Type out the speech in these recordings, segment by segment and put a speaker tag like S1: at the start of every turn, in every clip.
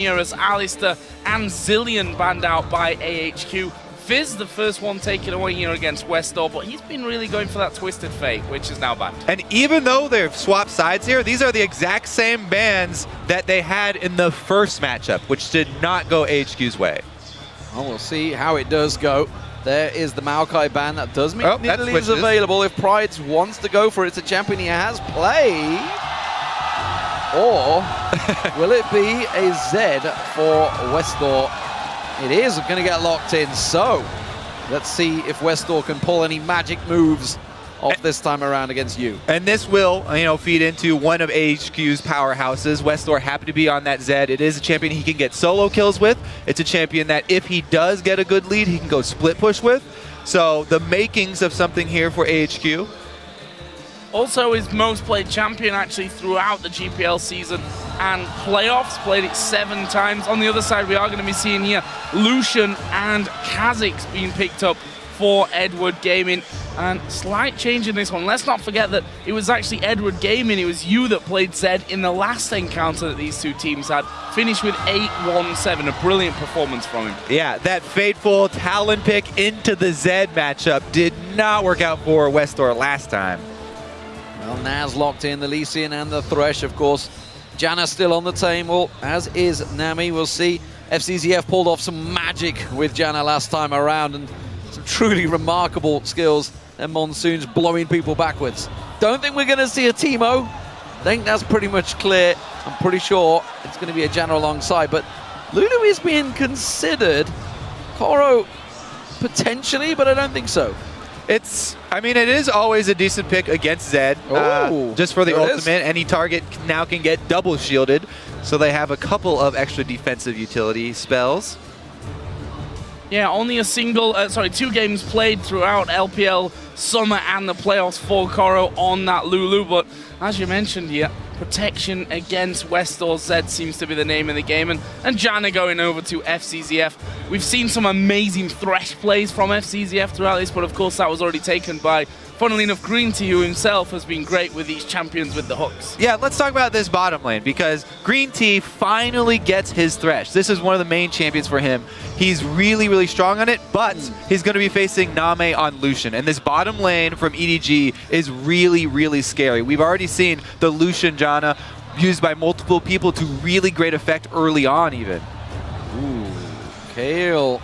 S1: here as Alistair and Zillion banned out by AHQ. Fizz, the first one taken away here against Westall, but he's been really going for that Twisted Fate, which is now banned.
S2: And even though they've swapped sides here, these are the exact same bans that they had in the first matchup, which did not go AHQ's way.
S3: Well, we'll see how it does go. There is the Maokai ban. That does mean Nidalee is
S2: switches.
S3: available if Prides wants to go for it. It's a champion he has played. Or will it be a Z for Westall? It is going to get locked in, so let's see if Westall can pull any magic moves off this time around against you.
S2: And this will, feed into one of AHQ's powerhouses. Westall happy to be on that Z. It is a champion he can get solo kills with. It's a champion that if he does get a good lead, he can go split push with. So the makings of something here for AHQ.
S1: Also his most played champion actually throughout the GPL season and playoffs, played it 7 times. On the other side, we are going to be seeing here Lucian and Kha'Zix being picked up for Edward Gaming. And slight change in this one. Let's not forget that it was actually Edward Gaming, it was you that played Zed in the last encounter that these two teams had. Finished with 8-1-7, a brilliant performance from him.
S2: Yeah, that fateful Talon pick into the Zed matchup did not work out for Westall last time.
S3: Well, Naz locked in, the Lycian and the Thresh, of course. Janna still on the table, as is Nami. We'll see. FCZF pulled off some magic with Janna last time around, and some truly remarkable skills. And Monsoon's blowing people backwards. Don't think we're going to see a Teemo. I think that's pretty much clear. I'm pretty sure it's going to be a Janna alongside, but Lulu is being considered. Koro potentially, but I don't think so.
S2: It is always a decent pick against Zed, just for the ultimate. Any target now can get double shielded, so they have a couple of extra defensive utility spells.
S1: Yeah, only a 2 games played throughout LPL Summer and the playoffs for Koro on that Lulu, but as you mentioned here, protection against Westall Zed seems to be the name of the game, and Janna going over to FCZF. We've seen some amazing Thresh plays from FCZF throughout this, but of course that was already taken by, funnily enough, Green Tea, who himself has been great with these champions with the hooks. Yeah,
S2: let's talk about this bottom lane, because Green Tea finally gets his Thresh. This is one of the main champions for him. He's really, really strong on it, but he's going to be facing Name on Lucian. And this bottom lane from EDG is really, really scary. We've already seen the Lucian Janna used by multiple people to really great effect early on even.
S3: Ooh, Kale.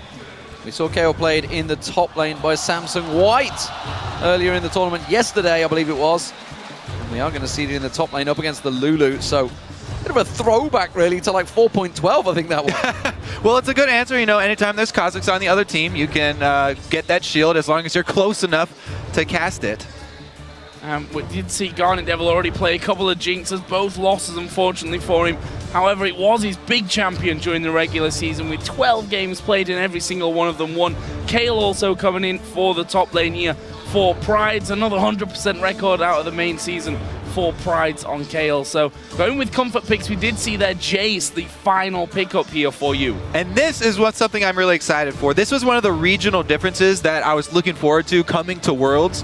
S3: We saw Kale played in the top lane by Samsung White earlier in the tournament, yesterday I believe it was. And we are going to see it in the top lane up against the Lulu, so bit of a throwback really to like 4.12, I think that was.
S2: Well, it's a good answer, anytime there's Kha'Zix on the other team, you can get that shield as long as you're close enough to cast it.
S1: We did see Garnet Devil already play a couple of jinxes, both losses unfortunately for him. However, it was his big champion during the regular season with 12 games played and every single one of them won. Kale also coming in for the top lane here for Prides, another 100% record out of the main season for Prides on Kale. So going with comfort picks, we did see there Jace, the final pickup here for you.
S2: And this is something I'm really excited for. This was one of the regional differences that I was looking forward to coming to Worlds,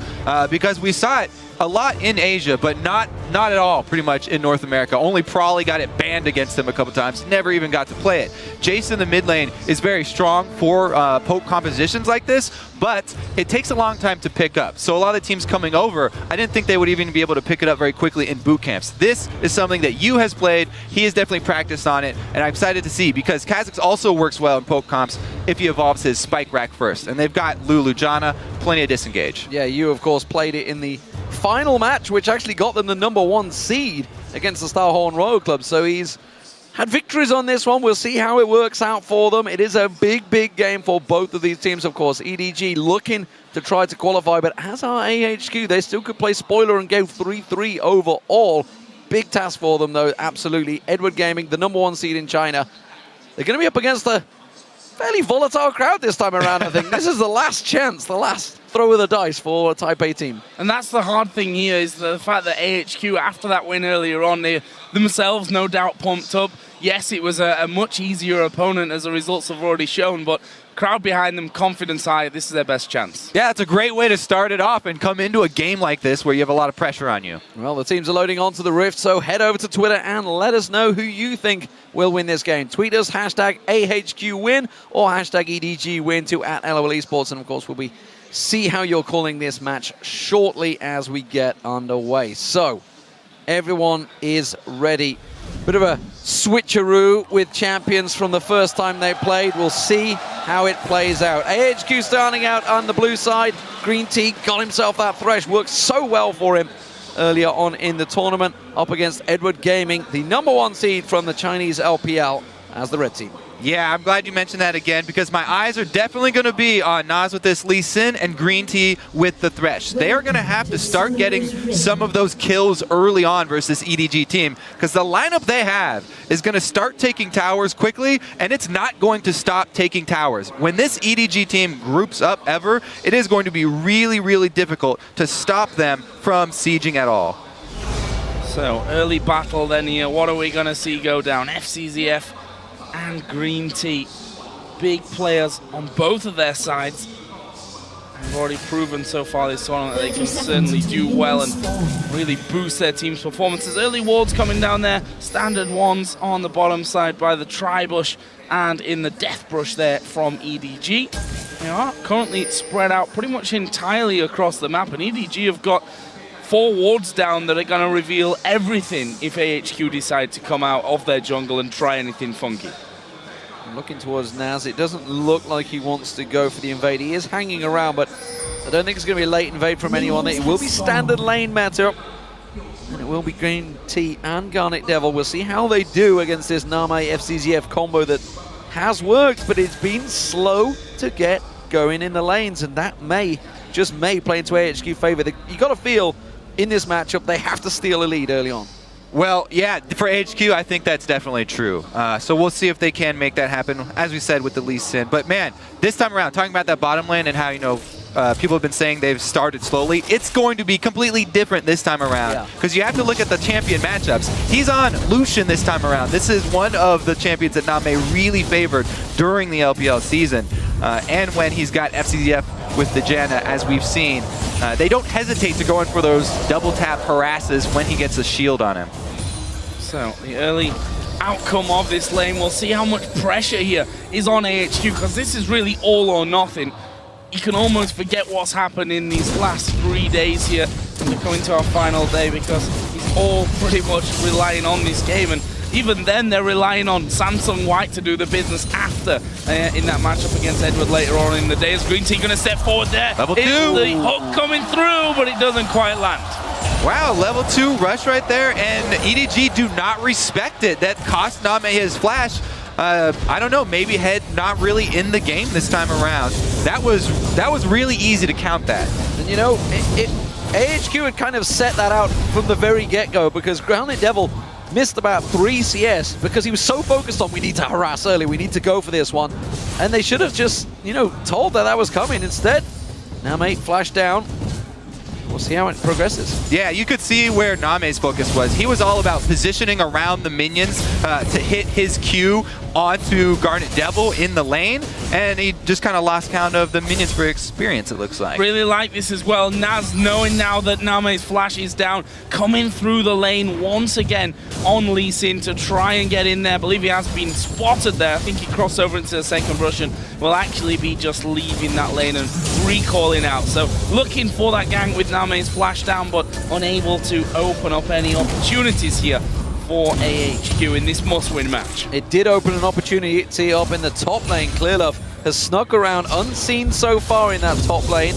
S2: because we saw it a lot in Asia, but not at all pretty much in North America. Only Prawley got it banned against him a couple times, never even got to play it. Jace in the mid lane is very strong for poke compositions like this, but it takes a long time to pick up. So a lot of the teams coming over, I didn't think they would even be able to pick it up very quickly in boot camps. This is something that you has played, he has definitely practiced on it, and I'm excited to see, because Kha'Zix also works well in poke comps if he evolves his spike rack first. And they've got Lulu Janna, plenty of disengage.
S3: Yeah, you of course played it in the final match, which actually got them the #1 seed against the Starhorn Royal Club. So he's had victories on this one. We'll see how it works out for them. It is a big, big game for both of these teams, of course. EDG looking to try to qualify, but as our AHQ, they still could play spoiler and go 3-3 overall. Big task for them, though, absolutely. Edward Gaming, the #1 seed in China. They're going to be up against a fairly volatile crowd this time around, I think. This is the last chance, the last throw of the dice for a Taipei team.
S1: And that's the hard thing here, is the fact that AHQ, after that win earlier on, they themselves no doubt pumped up. Yes, it was a much easier opponent as the results have already shown, but crowd behind them, confidence high, this is their best chance.
S2: Yeah, it's a great way to start it off and come into a game like this where you have a lot of pressure on you.
S3: Well, the teams are loading onto the Rift, so head over to Twitter and let us know who you think will win this game. Tweet us hashtag AHQ win or hashtag EDG win to @LOL Esports, and of course we'll see how you're calling this match shortly as we get underway. So, everyone is ready. Bit of a switcheroo with champions from the first time they played. We'll see how it plays out. AHQ starting out on the blue side. Green T got himself that Thresh. Worked so well for him earlier on in the tournament. Up against Edward Gaming, the #1 seed from the Chinese LPL as the red team.
S2: Yeah, I'm glad you mentioned that again because my eyes are definitely going to be on Nas with this Lee Sin and Green Tea with the Thresh. They are going to have to start getting some of those kills early on versus EDG team because the lineup they have is going to start taking towers quickly, and it's not going to stop taking towers. When this EDG team groups up ever, it is going to be really, really difficult to stop them from sieging at all.
S1: So, early battle then here. What are we going to see go down? FCZF and Green Tea. Big players on both of their sides. They've already proven so far this tournament that they can certainly do well and really boost their team's performances. Early wards coming down there. Standard ones on the bottom side by the Tribush and in the Death Brush there from EDG. They are currently spread out pretty much entirely across the map, and EDG have got 4 wards down that are going to reveal everything if AHQ decide to come out of their jungle and try anything funky.
S3: Looking towards Naz, it doesn't look like he wants to go for the invade. He is hanging around, but I don't think it's going to be a late invade from anyone. It will be standard lane matchup, and it will be Green Tea and Garnet Devil. We'll see how they do against this Name FCZF combo that has worked, but it's been slow to get going in the lanes, and that may, just may, play into AHQ favor. You got to feel in this matchup they have to steal a lead early on.
S2: Well, yeah, for AHQ, I think that's definitely true. So we'll see if they can make that happen, as we said, with the Lee Sin. But man, this time around, talking about that bottom lane and how, you know, people have been saying they've started slowly, it's going to be completely different this time around. Because you have to look at the champion matchups. He's on Lucian this time around. This is one of the champions that Name really favored during the LPL season. And when he's got FCZF with the Janna, as we've seen, they don't hesitate to go in for those double tap harasses when he gets a shield on him.
S1: So the early outcome of this lane, we'll see how much pressure here is on AHQ, because this is really all or nothing. You can almost forget what's happened in these last 3 days here when we come into our final day, because he's all pretty much relying on this game, and even then they're relying on Samsung White to do the business after in that matchup against Edward later on in the day. Is Green Tea going to step forward there?
S2: Level 2.
S1: The hook coming through, but it doesn't quite land.
S2: Wow, level 2 rush right there, and EDG do not respect it. That cost Name his flash. I don't know, maybe Head not really in the game this time around. That was really easy to count that.
S3: And you know, AHQ had kind of set that out from the very get-go, because Grounded Devil missed about 3 CS because he was so focused on, we need to harass early, we need to go for this one. And they should have just, you know, told that was coming. Instead, Name flashed down. We'll see how it progresses.
S2: Yeah, you could see where Name's focus was. He was all about positioning around the minions to hit his Q onto Garnet Devil in the lane, and he just kind of lost count of the minions for experience, it looks like.
S1: Really like this as well. Naz, knowing now that Name's flash is down, coming through the lane once again on Lee Sin to try and get in there. I believe he has been spotted there. I think he crossed over into the second brush and will actually be just leaving that lane and recalling out. So looking for that gang with Name's flash down, but unable to open up any opportunities here for AHQ in this must-win match.
S3: It did open an opportunity up in the top lane. Clearlove has snuck around unseen so far in that top lane,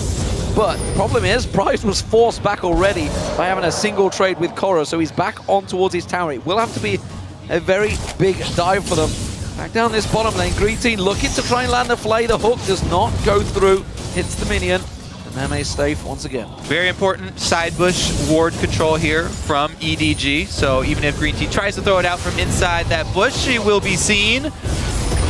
S3: but the problem is Price was forced back already by having a single trade with Korra, so he's back on towards his tower. It will have to be a very big dive for them. Back down this bottom lane, Green Team looking to try and land the flay. The hook does not go through, hits the minion. Name safe once again. Very
S2: important side bush ward control here from EDG. So even if Green Tea tries to throw it out from inside that bush, she will be seen.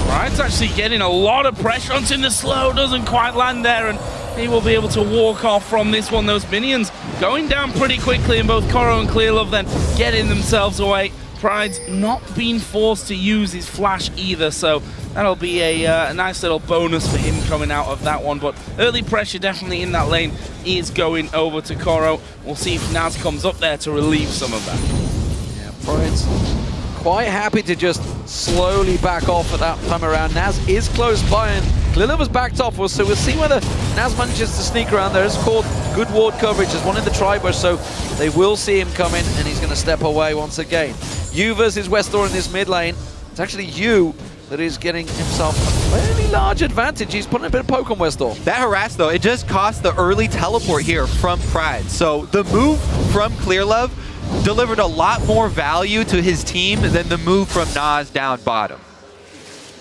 S1: Riot's actually getting a lot of pressure onto the slow, doesn't quite land there, and he will be able to walk off from this one. Those minions going down pretty quickly, and both Koro and Clearlove then getting themselves away. Pride's not being forced to use his flash either, so that'll be a nice little bonus for him coming out of that one. But early pressure definitely in that lane is going over to Koro. We'll see if Naz comes up there to relieve some of that.
S3: Yeah, Pride's quite happy to just slowly back off at that time around. Naz is close by, and Clearlove has backed off, so we'll see whether Naz manages to sneak around there. It's called good ward coverage. There's one in the tri-bush, so they will see him coming, and he's going to step away once again. You versus Westor in this mid lane. It's actually you that is getting himself a fairly large advantage. He's putting a bit of poke on Westor.
S2: That harass, though, it just cost the early teleport here from Pride. So the move from Clearlove delivered a lot more value to his team than the move from Naz down bottom.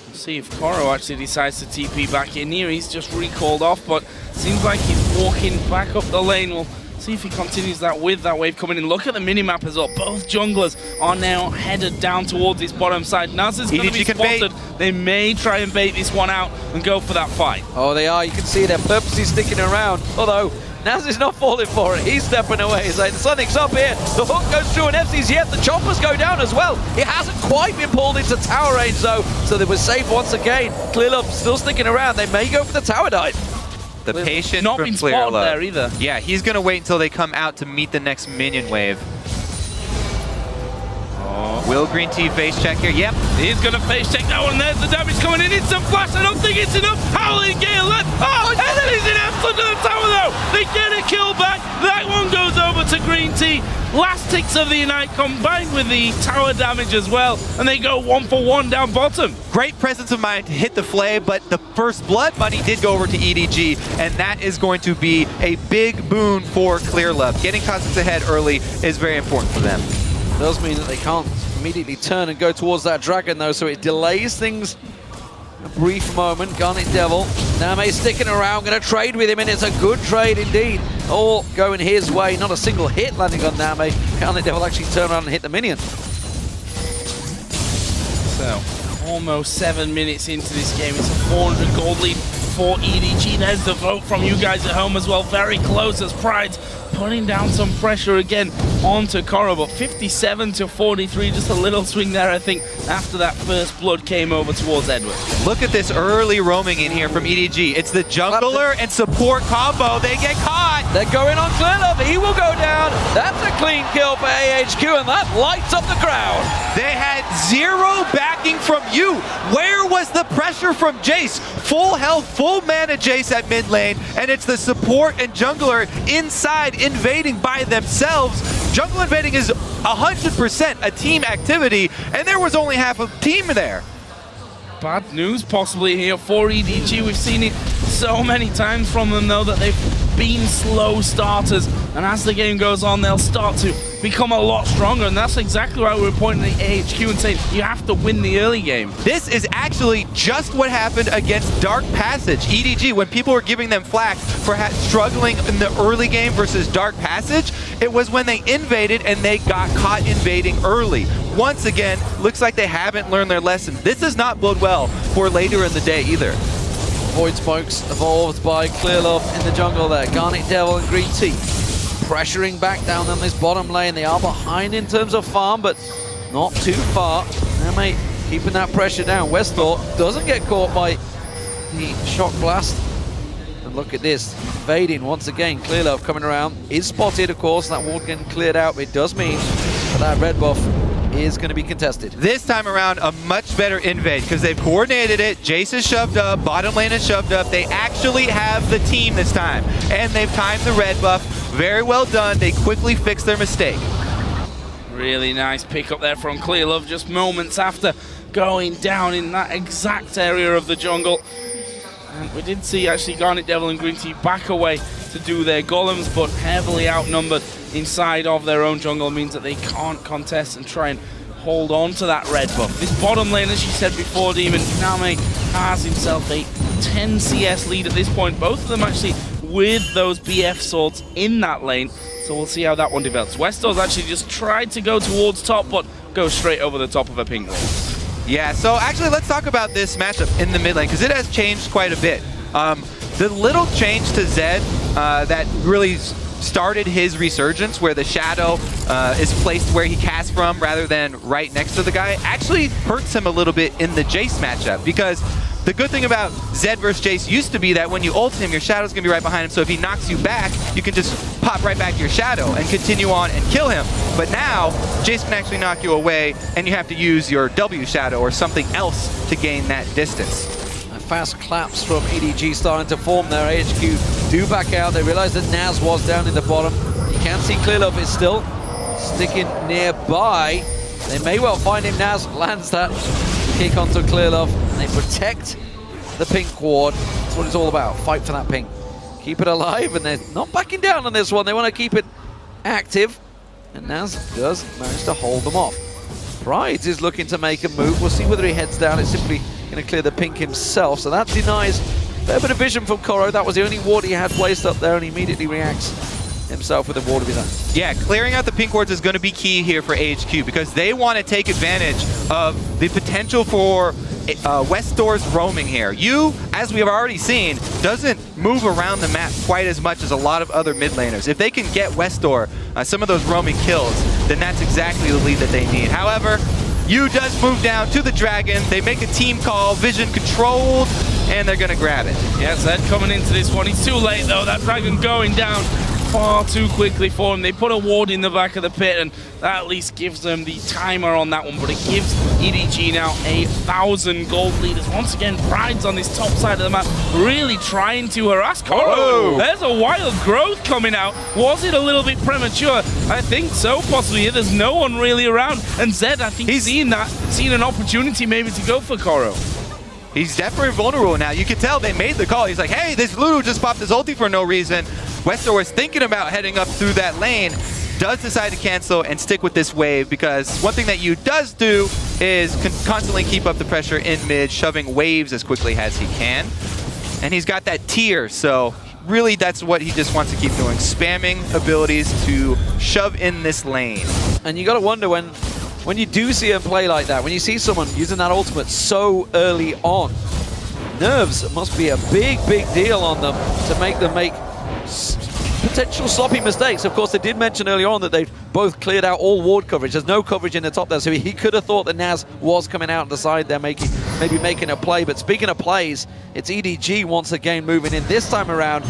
S1: We'll see if Koro actually decides to TP back in here. He's just recalled off, but seems like he's walking back up the lane. We'll see if he continues that with that wave coming in. Look at the minimap as well. Both junglers are now headed down towards this bottom side. Naz is going to be spotted. They may try and bait this one out and go for that fight.
S3: Oh, they are. You can see they're purposely sticking around. Although Naz is not falling for it. He's stepping away. He's like, something's up here. The hook goes through an FC's yet. The choppers go down as well. It hasn't quite been pulled into tower range, though. So they were safe once again. Clearlove still sticking around. They may go for the tower dive.
S2: The patience
S1: not
S2: from
S1: been spotted
S2: Clearlove
S1: there either.
S2: Yeah, he's going to wait until they come out to meet the next minion wave. Will Green Tea face check here? Yep.
S1: He's going to face check that one. There's the damage coming in. It's a flash. I don't think it's enough. Howling Gale left. Oh, and then he's in absolute to the tower, though. They get a kill back. That one goes over to Green Tea. Last ticks of the Unite combined with the tower damage as well. And they go 1-for-1 down bottom.
S2: Great presence of mind to hit the flay, but the first blood money did go over to EDG, and that is going to be a big boon for Clearlove. Getting Cosmos ahead early is very important for them.
S3: It does mean that they can't immediately turn and go towards that dragon, though, so it delays things a brief moment. Garnet Devil, Name sticking around, going to trade with him, and it's a good trade indeed. All going his way, not a single hit landing on Name. Garnet Devil actually turned around and hit the minion.
S1: So, almost 7 minutes into this game. It's a 400 gold lead for EDG. There's the vote from you guys at home as well. Very close as Pride's putting down some pressure again onto Koro, but 57-43, just a little swing there, I think, after that first blood came over towards Edward.
S2: Look at this early roaming in here from EDG. It's the jungler and support combo. They get caught.
S3: They're going on Clearlove. He will go down. That's a clean kill for AHQ, and that lights up the crowd.
S2: They had zero backing from you. Where was the pressure from Jace? Full health, full mana Jace at mid lane, and it's the support and jungler inside invading by themselves. Jungle invading is 100% a team activity, and there was only half a team there.
S1: Bad news possibly here for EDG. We've seen it so many times from them, though, that they've been slow starters, and as the game goes on, they'll start to become a lot stronger, and that's exactly why we're pointing at AHQ and saying you have to win the early game.
S2: This is actually just what happened against Dark Passage. EDG, when people were giving them flack for struggling in the early game versus Dark Passage, it was when they invaded and they got caught invading early. Once again, looks like they haven't learned their lesson. This does not bode well for later in the day either.
S3: Void Smokes evolved by Clearlove in the jungle there. Garnet Devil and Green Tea pressuring back down on this bottom lane. They are behind in terms of farm, but not too far. Name keeping that pressure down. Westor doesn't get caught by the shock blast. And look at this, invading once again. Clearlove coming around, is spotted of course. That wall getting cleared out, but it does mean that that red buff is going to be contested.
S2: This time around, a much better invade because they've coordinated it. Jace is shoved up, bottom lane is shoved up. They actually have the team this time, and they've timed the red buff. Very well done. They quickly fixed their mistake.
S1: Really nice pick up there from Clearlove just moments after going down in that exact area of the jungle. And we did see actually Garnet Devil and Green Tea back away to do their golems, but heavily outnumbered inside of their own jungle means that they can't contest and try and hold on to that red buff. This bottom lane, as you said before, Demon, Name has himself a 10 CS lead at this point. Both of them actually with those BF swords in that lane. So we'll see how that one develops. Westor's actually just tried to go towards top, but goes straight over the top of a pink wall.
S2: Yeah, so actually let's talk about this matchup in the mid lane because it has changed quite a bit. The little change to Zed that really started his resurgence, where the shadow is placed where he casts from rather than right next to the guy, actually hurts him a little bit in the Jace matchup, because the good thing about Zed versus Jace used to be that when you ult him, your shadow's gonna be right behind him, so if he knocks you back, you can just pop right back to your shadow and continue on and kill him. But now, Jace can actually knock you away, and you have to use your W shadow or something else to gain that distance.
S3: Fast claps from EDG starting to form there. AHQ do back out. They realize that Naz was down in the bottom. You can see Clearlove is still sticking nearby. They may well find him. Naz lands that kick onto Clearlove. They protect the pink ward. That's what it's all about. Fight for that pink. Keep it alive, and they're not backing down on this one. They want to keep it active, and Naz does manage to hold them off. Prides is looking to make a move. We'll see whether he heads down. It's simply going to clear the pink himself, so that denies a fair bit of vision from Koro. That was the only ward he had placed up there, and he immediately reacts himself with a ward of his own.
S2: Yeah, clearing out the pink wards is going to be key here for AHQ, because they want to take advantage of the potential for West Door's roaming here. You, as we have already seen, doesn't move around the map quite as much as a lot of other mid laners. If they can get West Door some of those roaming kills, then that's exactly the lead that they need. However, Yu does move down to the Dragon. They make a team call, vision controlled, and they're going to grab it.
S1: Yeah, Zed coming into this one. He's too late, though. That Dragon going down far too quickly for him. They put a ward in the back of the pit, and that at least gives them the timer on that one, but it gives EDG now 1,000 gold leaders. Once again, Pride's on this top side of the map, really trying to harass Koro.
S2: Whoa.
S1: There's a wild growth coming out. Was it a little bit premature? I think so, possibly. There's no one really around, and Zed, I think, he's seen an opportunity maybe to go for Koro.
S2: He's definitely vulnerable now. You can tell they made the call. He's like, hey, this Lulu just popped his ulti for no reason. Westor was thinking about heading up through that lane, does decide to cancel and stick with this wave, because one thing that Yu does do is constantly keep up the pressure in mid, shoving waves as quickly as he can. And he's got that tier, so really that's what he just wants to keep doing, spamming abilities to shove in this lane.
S3: And you got to wonder when you do see him play like that, when you see someone using that ultimate so early on, nerves must be a big, big deal on them to make them make potential sloppy mistakes. Of course, they did mention earlier on that they've both cleared out all ward coverage. There's no coverage in the top there, so he could have thought that Naz was coming out on the side there, maybe making a play. But speaking of plays, it's EDG once again moving in this time around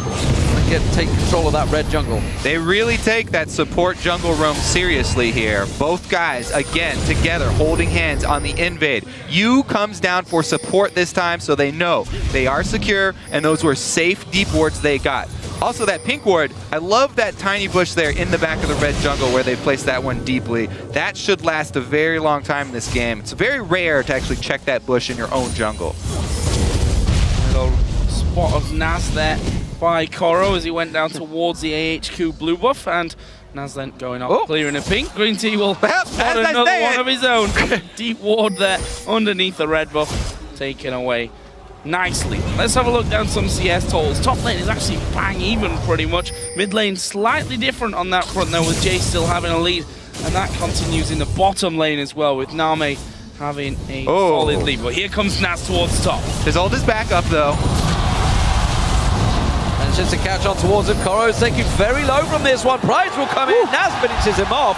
S3: and take control of that red jungle.
S2: They really take that support jungle roam seriously here. Both guys, again, together, holding hands on the invade. Yu comes down for support this time, so they know they are secure, and those were safe deep wards they got. Also, that pink ward, I love that tiny bush there in the back of the red jungle where they placed that one deeply. That should last a very long time in this game. It's very rare to actually check that bush in your own jungle.
S1: Little spot of Naz there by Koro as he went down towards the AHQ blue buff, and Naz then going up, clearing a pink. Green Tea will spot another one of his own. Deep ward there underneath the red buff, taken away nicely. Let's have a look down some CS totals. Top lane is actually bang even pretty much. Mid lane slightly different on that front though, with Jay still having a lead, and that continues in the bottom lane as well, with Name having a solid lead. But here comes Naz towards the top.
S2: His ult is back up though.
S3: And it's just a catch on towards him. Koro is taking very low from this one. Prides will come in. Naz finishes him off.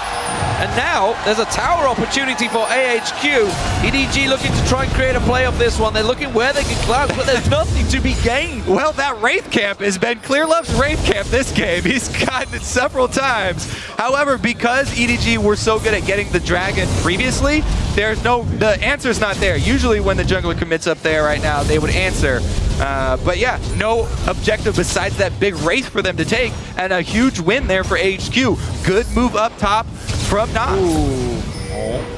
S3: And now there's a tower opportunity for AHQ. EDG looking to try and create a play of this one. They're looking where they can climb, but there's nothing to be gained.
S2: Well, that Wraith Camp has been Clearlove's Wraith Camp this game. He's gotten it several times. However, because EDG were so good at getting the dragon previously, the answer's not there. Usually when the jungler commits up there right now, they would answer. But yeah, no objective besides that big Wraith for them to take, and a huge win there for AHQ. Good move up top from Nas.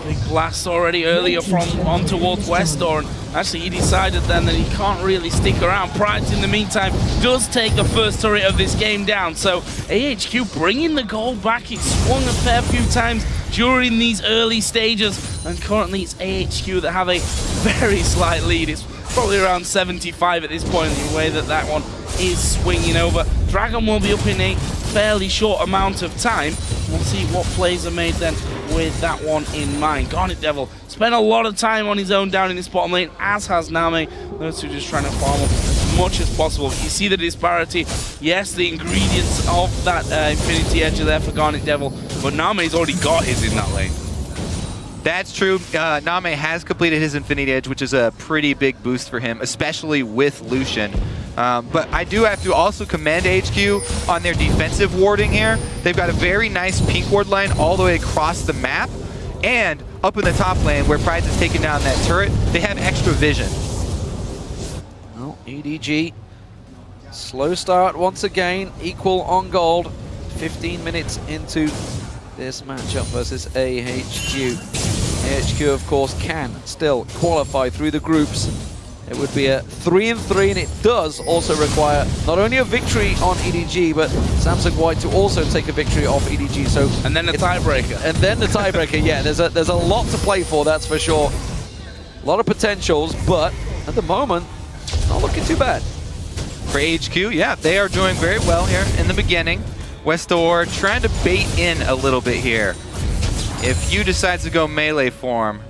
S1: Big blast already earlier from on towards Westor, and actually he decided then that he can't really stick around. Prides in the meantime does take the first turret of this game down, so AHQ bringing the gold back. It swung a fair few times during these early stages, and currently it's AHQ that have a very slight lead. It's probably around 75 at this point in the way that one is swinging over. Dragon will be up in a fairly short amount of time. We'll see what plays are made then with that one in mind. Garnet Devil spent a lot of time on his own down in this bottom lane, as has Name. Those two just trying to farm up as much as possible. You see the disparity. Yes, the ingredients of that Infinity Edge are there for Garnet Devil, but Name's already got his in that lane.
S2: That's true. Name has completed his Infinity Edge, which is a pretty big boost for him, especially with Lucian. But I do have to also commend AHQ on their defensive warding here. They've got a very nice pink ward line all the way across the map. And up in the top lane, where Prides is taking down that turret, they have extra vision.
S3: Well, EDG, slow start once again, equal on gold. 15 minutes into this matchup versus AHQ. AHQ, of course, can still qualify through the groups. It would be a 3-3, and it does also require not only a victory on EDG, but Samsung White to also take a victory off EDG. So
S1: and then the tiebreaker.
S3: And then the tiebreaker. Yeah, there's a lot to play for, that's for sure. A lot of potentials, but at the moment, not looking too bad.
S2: For AHQ, yeah, they are doing very well here in the beginning. Westor trying to bait in a little bit here. If you decide to go melee form,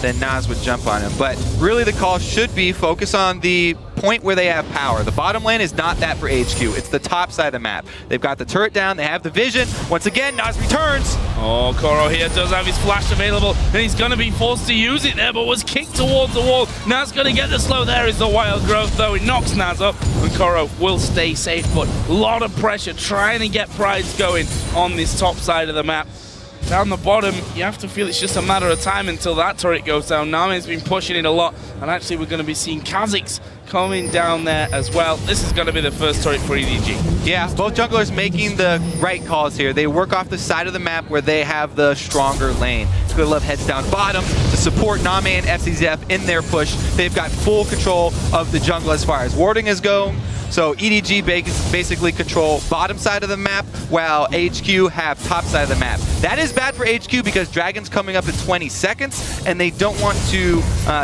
S2: then Nas would jump on him. But really the call should be focus on the point where they have power. The bottom lane is not that for AHQ. It's the top side of the map. They've got the turret down. They have the vision. Once again, Nas returns.
S1: Oh, Koro here does have his flash available, and he's going to be forced to use it there, but was kicked towards the wall. Nas going to get the slow. There is the wild growth, though. It knocks Nas up, and Koro will stay safe, but a lot of pressure trying to get Prides going on this top side of the map. Down the bottom, you have to feel it's just a matter of time until that turret goes down. Name's been pushing it a lot, and actually we're going to be seeing Kha'Zix coming down there as well. This is going to be the first turret for EDG.
S2: Yeah, both junglers making the right calls here. They work off the side of the map where they have the stronger lane. Good Love heads down bottom to support Name and FCZF in their push. They've got full control of the jungle as far as warding is going. So EDG basically control bottom side of the map, while HQ have top side of the map. That is bad for HQ because Dragon's coming up in 20 seconds, and they don't want to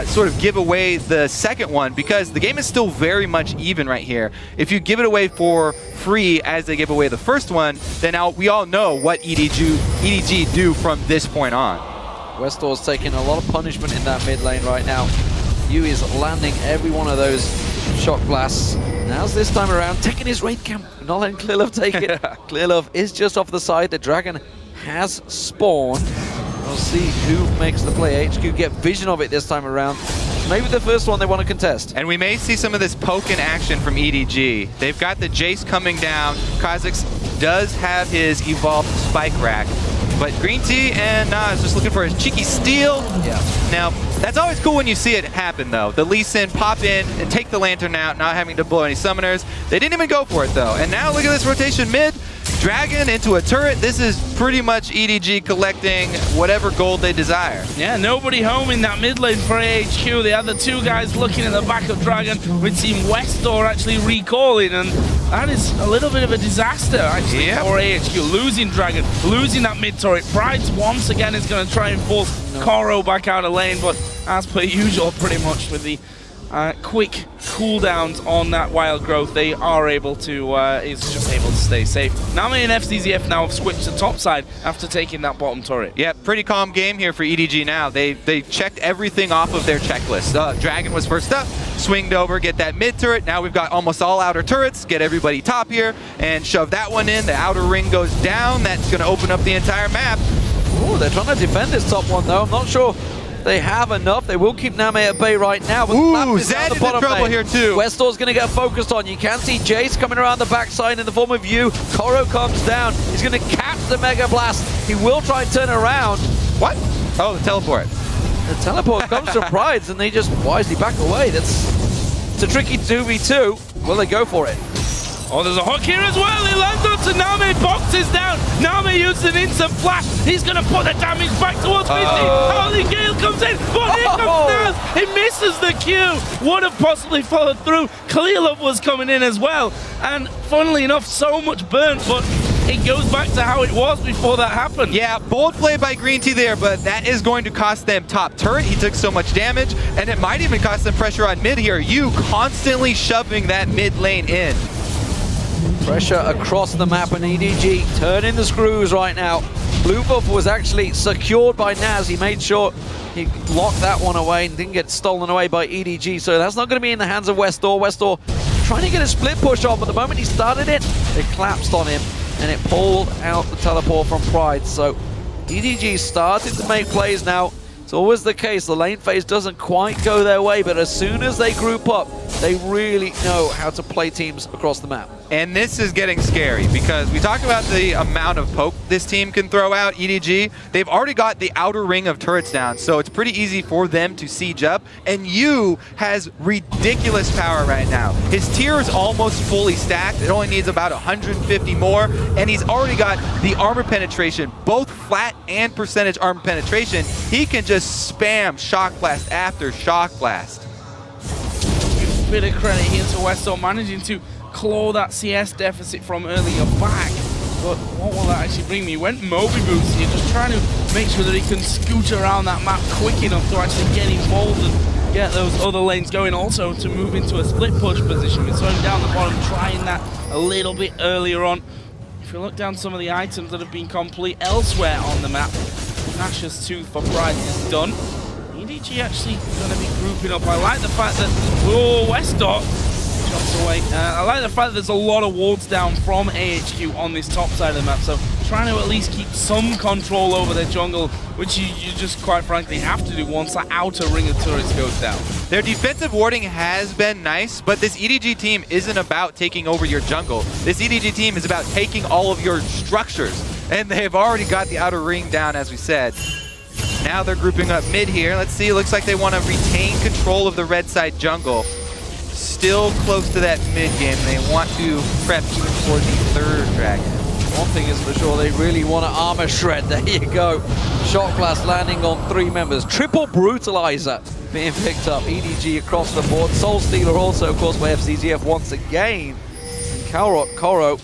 S2: sort of give away the second one because the game is still very much even right here. If you give it away for free as they give away the first one, then now we all know what EDG do from this point on.
S3: Westor's taking a lot of punishment in that mid lane right now. Yu is landing every one of those shock blasts. Now's this time around taking his raid camp, not letting Clearlove take it. Clearlove is just off the side. The dragon has spawned. We'll see who makes the play. HQ get vision of it this time around. Maybe the first one they want to contest.
S2: And we may see some of this poke in action from EDG. They've got the Jace coming down. Kha'Zix does have his evolved spike rack. But Green Tea and Nas just looking for his cheeky steal.
S3: Yeah.
S2: Now, that's always cool when you see it happen, though. The Lee Sin pop in and take the lantern out, not having to blow any summoners. They didn't even go for it, though. And now look at this rotation mid. Dragon into a turret. This is pretty much EDG collecting whatever gold they desire.
S1: Yeah, nobody home in that mid lane for AHQ. The other two guys looking at the back of Dragon. We've seen Westor actually recalling, and that is a little bit of a disaster, actually, for AHQ. Losing Dragon, losing that mid turret. Prides once again is going to try and force Koro back out of lane, but as per usual, pretty much with the quick cooldowns on that wild growth, they are able to, is just able to stay safe. Name and FCZF now have switched to top side after taking that bottom turret.
S2: Yeah, pretty calm game here for EDG now. They checked everything off of their checklist. Dragon was first up, swinged over, get that mid turret. Now we've got almost all outer turrets, get everybody top here, and shove that one in. The outer ring goes down. That's going to open up the entire map.
S3: Oh, they're trying to defend this top one, though. I'm not sure they have enough. They will keep Name at bay right now. But
S2: ooh, Zed is in trouble here too.
S3: Westor's going to get focused on. You can see Jace coming around the backside in the form of Yu. Koro comes down. He's going to catch the Mega Blast. He will try and turn around.
S2: What? Oh, the teleport.
S3: The teleport comes from Prides, and they just wisely back away. It's a tricky 2v2. Will they go for it?
S1: Oh, there's a hook here as well. He lands onto Name, boxes down. Name uses an instant flash. He's going to put the damage back towards Misty. Holy Gale comes in, but here comes Nas. He misses the Q. Would have possibly followed through. Clearlove was coming in as well. And funnily enough, so much burnt, but it goes back to how it was before that happened.
S2: Yeah, bold play by Green Tea there, but that is going to cost them top turret. He took so much damage, and it might even cost them pressure on mid here. You constantly shoving that mid lane in.
S3: Pressure across the map, and EDG turning the screws right now. Blue buff was actually secured by Naz. He made sure he locked that one away and didn't get stolen away by EDG. So that's not going to be in the hands of Westor. Westor trying to get a split push on, but the moment he started it, it collapsed on him and it pulled out the teleport from Pride. So EDG started to make plays now. It's always the case. The lane phase doesn't quite go their way, but as soon as they group up, they really know how to play teams across the map.
S2: And this is getting scary because we talked about the amount of poke this team can throw out, EDG. They've already got the outer ring of turrets down, so it's pretty easy for them to siege up. And Yu has ridiculous power right now. His tier is almost fully stacked. It only needs about 150 more, and he's already got the armor penetration, both flat and percentage armor penetration. He can just spam Shock Blast after Shock Blast.
S1: Give a bit of credit here to Westor managing to claw that CS deficit from earlier back. But what will that actually bring me? He went Moby Boots here, just trying to make sure that he can scoot around that map quick enough to actually get involved and get those other lanes going. Also to move into a split push position. We saw him down the bottom trying that a little bit earlier on. If you look down some of the items that have been complete elsewhere on the map, Nash's Tooth for Pride is done. EDG actually going to be grouping up. I like the fact that, whoa, Westor jumps away. I like the fact that there's a lot of wards down from AHQ on this top side of the map, so trying to at least keep some control over their jungle, which you just quite frankly have to do once that outer ring of turrets goes down.
S2: Their defensive warding has been nice, but this EDG team isn't about taking over your jungle. This EDG team is about taking all of your structures, and they've already got the outer ring down, as we said. Now they're grouping up mid here. Let's see, it looks like they want to retain control of the red side jungle. Still close to that mid game. They want to prep even for the third dragon.
S3: One thing is for sure, they really want to armor shred. There you go. Shock Blast landing on 3 members. Triple Brutalizer being picked up. EDG across the board. Soul Stealer also, of course, by FCGF once again. And Koro got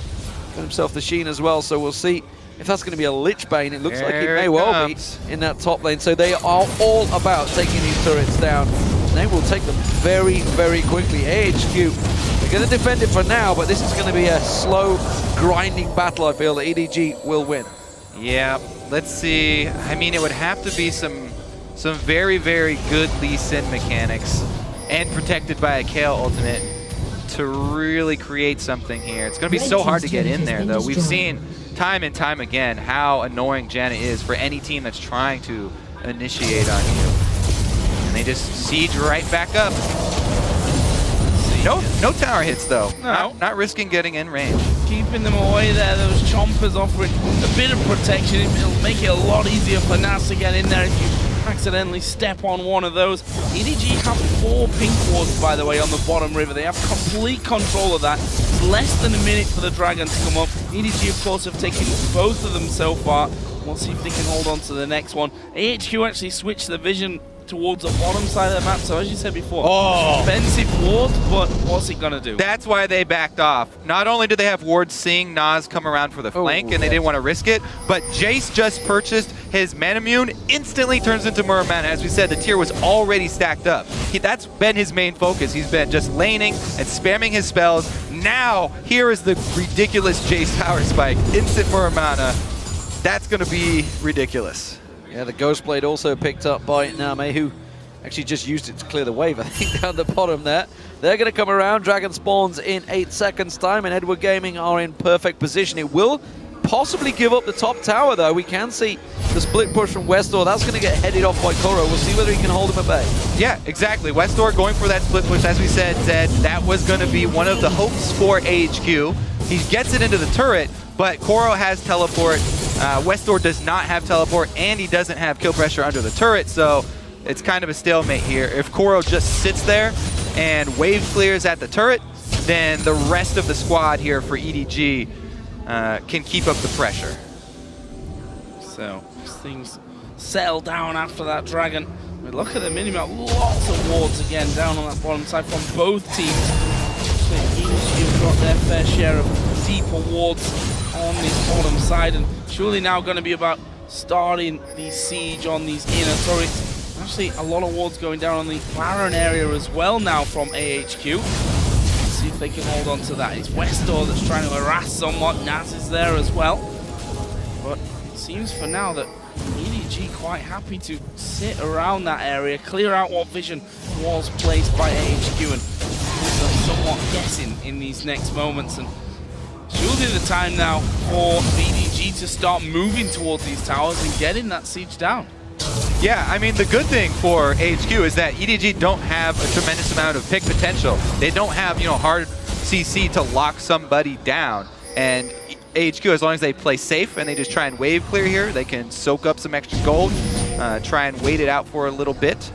S3: himself the Sheen as well, so we'll see if that's going to be a Lich Bane. It looks like it may well be in that top lane. So they are all about taking these turrets down. And they will take them very, very quickly. AHQ, they're going to defend it for now, but this is going to be a slow, grinding battle, I feel, that EDG will win.
S2: Yeah, let's see. I mean, it would have to be some very, very good Lee Sin mechanics and protected by a Kale ultimate to really create something here. It's going to be so hard to get in there, though. We've seen time and time again how annoying Janna is for any team that's trying to initiate on you. And they just siege right back up. No tower hits, though.
S1: No.
S2: Not risking getting in range.
S1: Keeping them away there, those chompers offering a bit of protection. It'll make it a lot easier for Nas to get in there if you accidentally step on one of those. EDG have 4 pink wards, by the way, on the bottom river. They have complete control of that. It's less than a minute for the dragon to come up. EDG, of course, have taken both of them so far. We'll see if they can hold on to the next one. AHQ actually switched the vision towards the bottom side of the map, so as you said before, expensive wards, but what's it gonna do?
S2: That's why they backed off. Not only did they have wards seeing Nas come around for the flank, and they didn't want to risk it, but Jace just purchased his Manamune, instantly turns into Muramana. As we said, the tier was already stacked up. That's been his main focus. He's been just laning and spamming his spells. Now, here is the ridiculous Jace power spike. Instant Muramana. That's gonna be ridiculous.
S3: Yeah, the Ghost Blade also picked up by Name, who actually just used it to clear the wave, I think, down the bottom there. They're going to come around. Dragon spawns in 8 seconds' time, and Edward Gaming are in perfect position. It will possibly give up the top tower, though. We can see the split push from Westor. That's going to get headed off by Koro. We'll see whether he can hold him at bay.
S2: Yeah, exactly. Westor going for that split push, as we said, that was going to be one of the hopes for AHQ. He gets it into the turret, but Koro has teleport. Westor does not have teleport, and he doesn't have kill pressure under the turret, so it's kind of a stalemate here. If Koro just sits there and wave clears at the turret, then the rest of the squad here for EDG can keep up the pressure.
S1: So things settle down after that dragon. I mean, look at the minimap, lots of wards again down on that bottom side from both teams. So EDG have got their fair share of deeper wards on this bottom side, and surely now going to be about starting the siege on these inner turrets. Actually, a lot of wards going down on the Baron area as well now from AHQ. Let's see if they can hold on to that. It's Westor that's trying to harass somewhat. Naz is there as well. But seems for now that EDG quite happy to sit around that area, clear out what vision was placed by AHQ, and somewhat guessing in these next moments. And surely the time now for EDG to start moving towards these towers and getting that siege down.
S2: Yeah, I mean, the good thing for AHQ is that EDG don't have a tremendous amount of pick potential. They don't have, hard CC to lock somebody down. And AHQ, as long as they play safe and they just try and wave clear here, they can soak up some extra gold, try and wait it out for a little bit.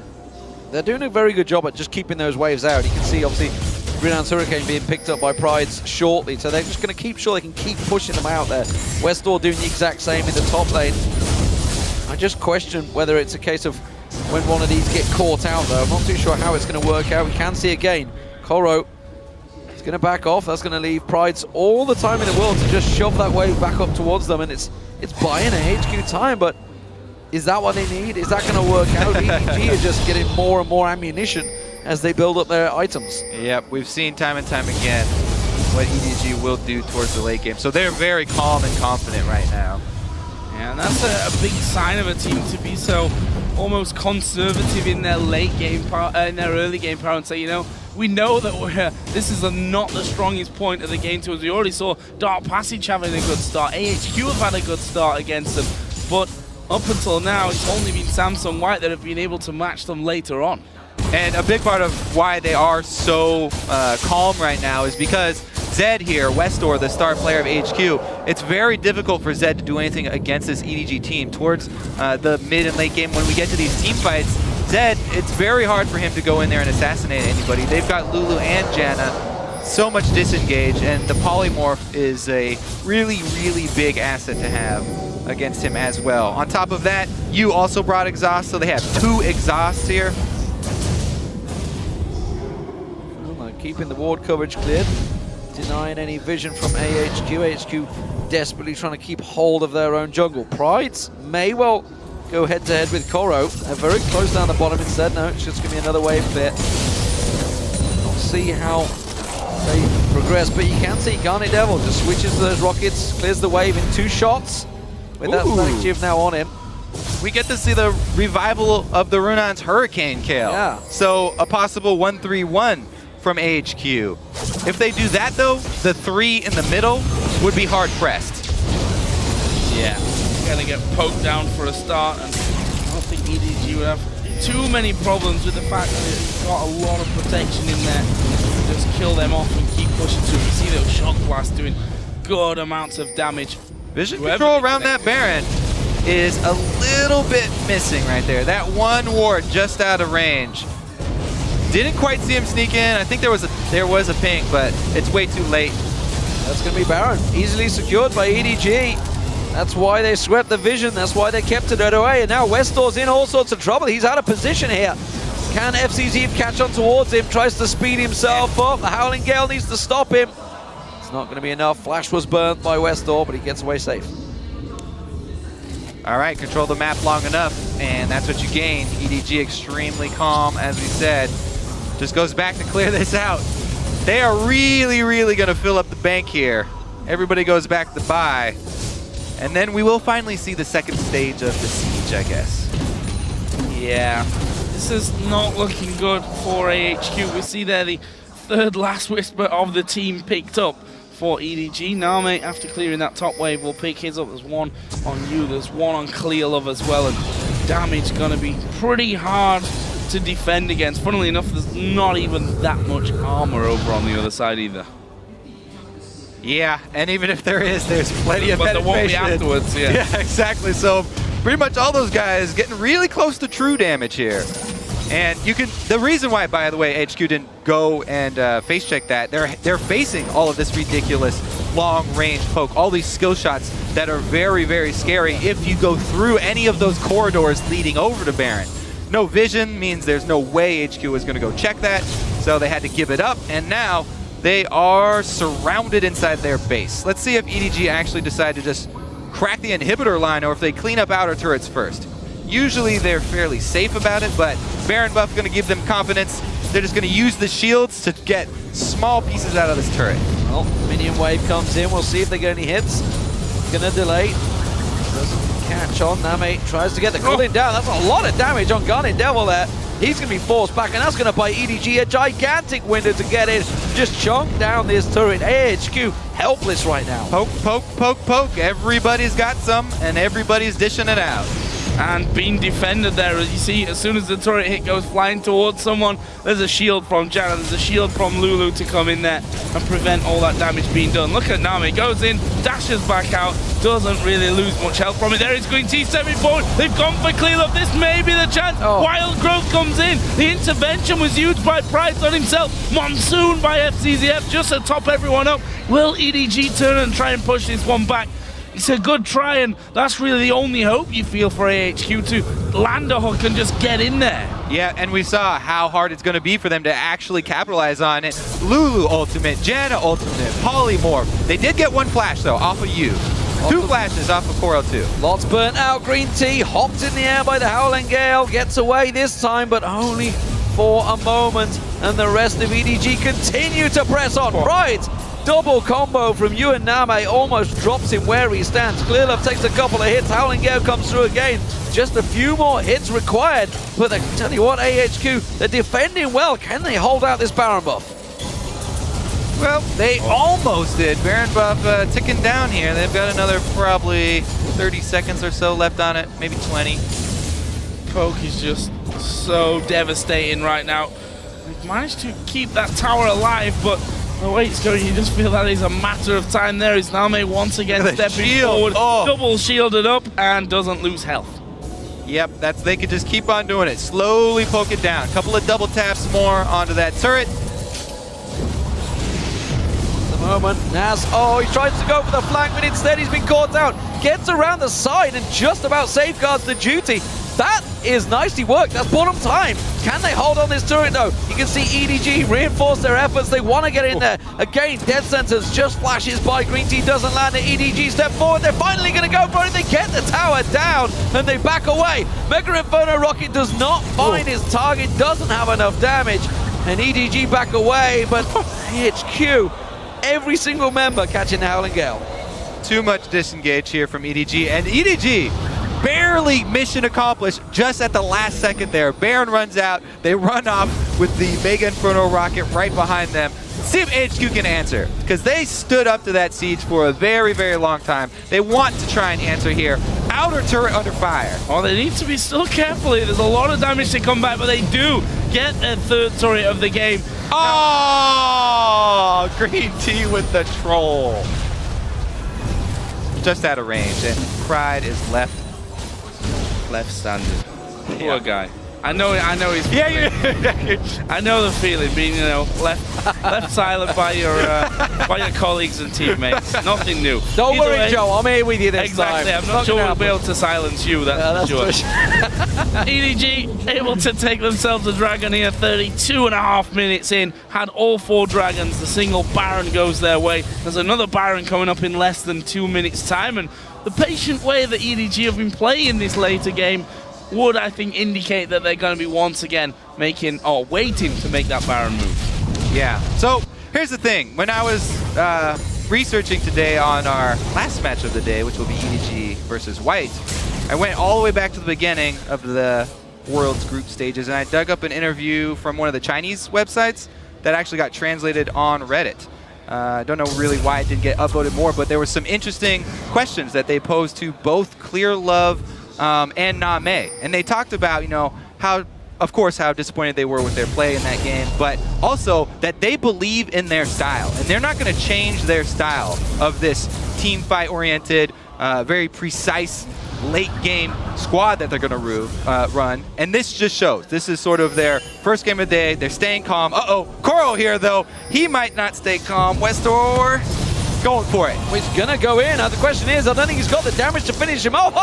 S3: They're doing a very good job at just keeping those waves out. You can see, obviously, Renown's Hurricane being picked up by Prides shortly, so they're just going to keep sure they can keep pushing them out there. Westdoor doing the exact same in the top lane. I just question whether it's a case of when one of these get caught out, though. I'm not too sure how it's going to work out. We can see again, Koro is going to back off. That's going to leave Prides all the time in the world to just shove that wave back up towards them, and it's buying AHQ time, but is that what they need? Is that going to work out? EDG are just getting more and more ammunition as they build up their items.
S2: Yep, we've seen time and time again what EDG will do towards the late game. So they're very calm and confident right now.
S1: Yeah, and that's a big sign of a team to be so almost conservative in their late game in their early game power, and say, we know that this is not the strongest point of the game to us. We already saw Dark Passage having a good start. AHQ have had a good start against them, but up until now, it's only been Samsung White that have been able to match them later on.
S2: And a big part of why they are so calm right now is because Zed here, Westdoor, the star player of AHQ, it's very difficult for Zed to do anything against this EDG team. Towards the mid and late game, when we get to these team fights, Zed, it's very hard for him to go in there and assassinate anybody. They've got Lulu and Janna so much disengaged, and the polymorph is a really, really big asset to have against him as well. On top of that, you also brought exhaust, so they have 2 exhausts here.
S3: Keeping the ward coverage cleared, denying any vision from AHQ. AHQ desperately trying to keep hold of their own jungle. Prides may well go head-to-head with Koro. They're very close down the bottom instead. No, it's just going to be another wave clear. We'll see how they progress, but you can see Garnet Devil just switches to those rockets, clears the wave in 2 shots with that Static Shiv now on him.
S2: We get to see the revival of the Runon's Hurricane kill.
S3: Yeah.
S2: So a possible 1-3-1 from AHQ. If they do that, though, the 3 in the middle would be hard-pressed.
S1: Yeah, gonna get poked down for a start, and I don't think EDG would have too many problems with the fact that it's got a lot of protection in there. Just kill them off and keep pushing through. You see those shock blasts doing good amounts of damage.
S2: Vision control around that Baron is a little bit missing right there. That one ward just out of range. Didn't quite see him sneak in. I think there was a ping, but it's way too late.
S3: That's going to be Baron. Easily secured by EDG. That's why they swept the vision. That's why they kept it away. And now Westdoor's in all sorts of trouble. He's out of position here. Can FCZ catch on towards him? Tries to speed himself up. The Howling Gale needs to stop him. It's not going to be enough. Flash was burnt by Westdoor, but he gets away safe.
S2: All right, control the map long enough, and that's what you gain. EDG extremely calm, as we said. Just goes back to clear this out. They are really, really going to fill up the bank here. Everybody goes back to buy. And then we will finally see the second stage of the siege, I guess.
S1: Yeah, this is not looking good for AHQ. We see there the 3rd last whisper of the team picked up for EDG. Name, after clearing that top wave, will pick his up. There's one on you, there's one on Clearlove as well, and damage going to be pretty hard to defend against. Funnily enough, there's not even that much armor over on the other side either.
S2: Yeah, and even if there is, there's plenty of
S1: penetration. But there won't be afterwards, yeah.
S2: Yeah, exactly. So pretty much all those guys getting really close to true damage here. And you can, the reason why, by the way, HQ didn't go and face check that, they're facing all of this ridiculous long range poke, all these skill shots that are very, very scary if you go through any of those corridors leading over to Baron. No vision means there's no way HQ is going to go check that, so they had to give it up, and now they are surrounded inside their base. Let's see if EDG actually decide to just crack the inhibitor line or if they clean up outer turrets first. Usually they're fairly safe about it, but Baron buff going to give them confidence. They're just going to use the shields to get small pieces out of this turret.
S3: Well, minion wave comes in. We'll see if they get any hits. Gonna delay. Doesn't catch on. Name tries to get the cooling down. That's a lot of damage on Garnet Devil there. He's going to be forced back, and that's going to buy EDG a gigantic window to get in. Just chunk down this turret. AHQ helpless right now.
S2: Poke, poke, poke, poke. Everybody's got some, and everybody's dishing it out.
S1: And being defended there, as you see, as soon as the turret hit goes flying towards someone, there's a shield from Janna, there's a shield from Lulu to come in there and prevent all that damage being done. Look at Nami, goes in, dashes back out, doesn't really lose much health from it. There is Green Tea stepping forward, they've gone for clean up, this may be the chance. Wild Growth comes in, the intervention was used by Price on himself, Monsoon by FCZF just to top everyone up. Will EDG turn and try and push this one back? It's a good try, and that's really the only hope you feel for AHQ to land a hook and just get in there.
S2: Yeah, and we saw how hard it's going to be for them to actually capitalize on it. Lulu ultimate, Janna ultimate, Polymorph. They did get one flash, though, off of you. Two flashes off of Coral, too.
S3: Lots burnt out. Green Tea hopped in the air by the Howling Gale. Gets away this time, but only for a moment. And the rest of EDG continue to press on. Right. Double combo from you and Name almost drops him where he stands. Clearlove takes a couple of hits. Howling Gale comes through again. Just a few more hits required. But I tell you what, AHQ, they're defending well. Can they hold out this Baron buff?
S2: Well, they almost did. Baron buff ticking down here. They've got another probably 30 seconds or so left on it, maybe 20.
S1: Poke is just so devastating right now. They've managed to keep that tower alive, but the way it's going, you just feel that is a matter of time there. Is Name once again stepping forward, double shielded up, and doesn't lose health.
S2: Yep, they could just keep on doing it. Slowly poke it down. A couple of double taps more onto that turret.
S3: Moment. Nas, he tries to go for the flank, but instead he's been caught out. Gets around the side and just about safeguards the duty. That is nicely worked. That's bought them time. Can they hold on this turret, though? You can see EDG reinforce their efforts. They want to get in there. Again, Dead Sentence just flashes by. Green Tea doesn't land it. EDG step forward. They're finally going to go for it. They get the tower down, and they back away. Mega Inferno Rocket does not find his target, doesn't have enough damage, and EDG back away, but AHQ, every single member catching the Howling Gale.
S2: Too much disengage here from EDG, and EDG barely mission accomplished just at the last second there. Baron runs out, they run off with the Mega Inferno Rocket right behind them. See if AHQ can answer, because they stood up to that siege for a very, very long time. They want to try and answer here. Outer turret under fire.
S1: Oh, they need to be still careful here. There's a lot of damage to come back, but they do get a third turret of the game.
S2: Oh, Green Tea with the troll. Just out of range, and Pride is left standing. Poor guy. I know he's. Yeah.
S1: I know the feeling, being left silent by your colleagues and teammates. Nothing new.
S3: Don't worry, Joe. I'm here with you this time.
S1: Exactly. I'm not sure we'll be able to silence you. That's for sure. EDG able to take themselves a dragon here. 32.5 minutes in. Had all 4 dragons. The single Baron goes their way. There's another Baron coming up in less than 2 minutes' time, and the patient way that EDG have been playing this later game would, I think, indicate that they're going to be once again waiting to make that Baron move.
S2: Yeah. So here's the thing. When I was researching today on our last match of the day, which will be EDG versus White, I went all the way back to the beginning of the World's group stages, and I dug up an interview from one of the Chinese websites that actually got translated on Reddit. I don't know really why it didn't get upvoted more, but there were some interesting questions that they posed to both Clearlove and Name. And they talked about, how disappointed they were with their play in that game, but also that they believe in their style. And they're not going to change their style of this team fight oriented, very precise late game squad that they're going to run. And this just shows. This is sort of their first game of the day. They're staying calm. Coral here, though. He might not stay calm. Westor going for it.
S3: He's going to go in. Now, the question is, I don't think he's got the damage to finish him off.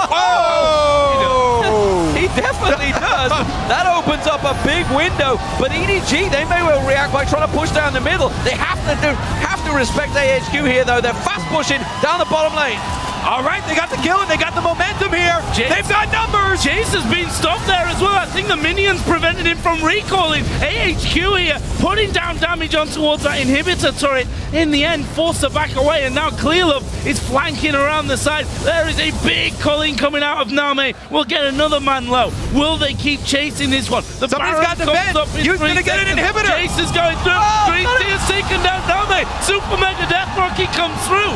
S3: He definitely does. That opens up a big window. But EDG, they may well react by trying to push down the middle. They have to respect AHQ here, though. They're fast pushing down the bottom lane.
S2: All right, they got the kill and they got the momentum here. They've got numbers.
S1: Jace has been stopped there as well. I think the minions prevented him from recalling. AHQ here, putting down damage on towards that inhibitor turret. In the end, forced to back away, and now Clearlove is flanking around the side. There is a big culling coming out of Name. We'll get another man low. Will they keep chasing this one? The
S2: Somebody's
S1: Baron
S2: got the
S1: comes
S2: bed.
S1: up in
S2: You're
S1: 3
S2: gonna get an
S1: seconds.
S2: inhibitor.
S1: Jace is going through. Green Tear taken down Name. Super Mega Death Rocket comes through.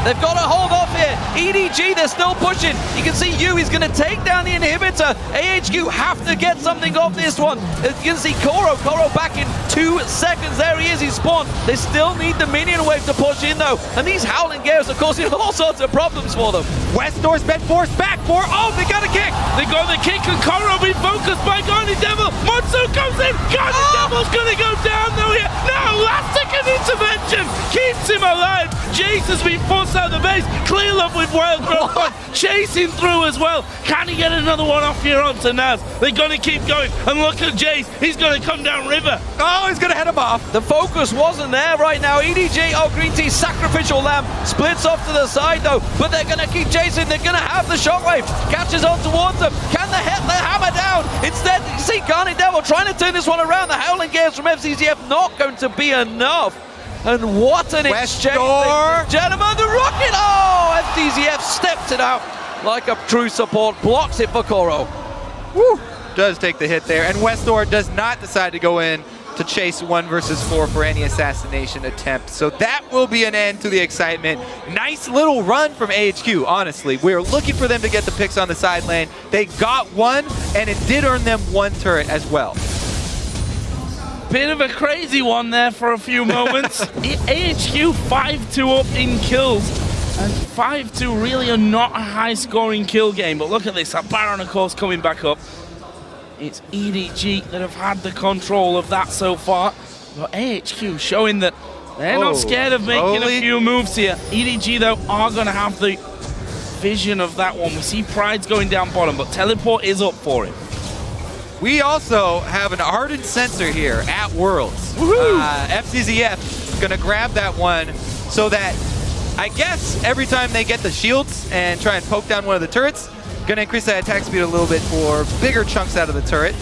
S3: They've got to hold off here. EDG, they're still pushing. You can see Yu, he's going to take down the inhibitor. AHQ have to get something off this one. You can see Koro back in 2 seconds. There he is, he's spawned. They still need the minion wave to push in though. And these Howling Gales are causing all sorts of problems for them.
S2: Westdoor's been forced back for, oh, they got a kick.
S1: They got the kick and Koro be focused by Guardian Devil. Monsu comes in. Guardian Devil's going to go down though here. No, last second intervention keeps him alive. Jace has been forced out of the base. Clearlove with Wild Growth on, chasing through as well. Can he get another one off here onto Naz? They're going to keep going. And look at Jace. He's going to come down river.
S2: Oh, he's going to head him off.
S3: The focus wasn't there right now. EDG, oh, Green Tea, Sacrificial Lamb, splits off to the side though, but they're going to keep chasing. They're going to have the shockwave. Catches on towards them. Can they hit the hammer down? Instead, you see Guardian Devil trying to turn this one around. The Howling Gales from FCZF not going to be enough. And what an exchange. Gentlemen, the rocket! Oh, FCZF stepped it out like a true support. Blocks it for Koro.
S2: Woo. Does take the hit there. And Westdoor does not decide to go in to chase 1 versus 4 for any assassination attempt. So that will be an end to the excitement. Nice little run from AHQ, honestly. We were looking for them to get the picks on the side lane. They got one, and it did earn them 1 turret as well.
S1: Bit of a crazy one there for a few moments. AHQ 5-2 up in kills. And 5-2 really are not a high-scoring kill game. But look at this, that Baron, of course, coming back up. It's EDG that have had the control of that so far. But AHQ showing that they're not scared of making a few moves here. EDG, though, are going to have the vision of that one. We see Pride's going down bottom, but Teleport is up for him.
S2: We also have an Ardent Sensor here at Worlds. FCZF is going to grab that one so that, I guess, every time they get the shields and try and poke down one of the turrets, going to increase that attack speed a little bit for bigger chunks out of the turret.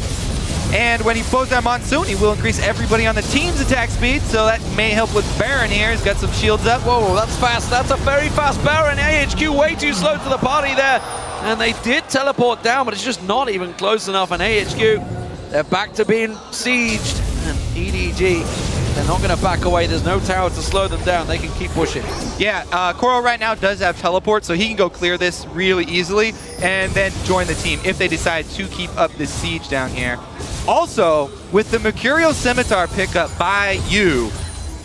S2: And when he blows down Monsoon, he will increase everybody on the team's attack speed, so that may help with Baron here. He's got some shields up.
S3: Whoa, that's fast. That's a very fast Baron. AHQ way too slow to the party there. And they did teleport down, but it's just not even close enough. And AHQ, they're back to being sieged. And EDG, they're not going to back away. There's no tower to slow them down. They can keep pushing.
S2: Yeah, Koro right now does have teleport, so he can go clear this really easily and then join the team if they decide to keep up this siege down here. Also, with the Mercurial Scimitar pickup by Yu,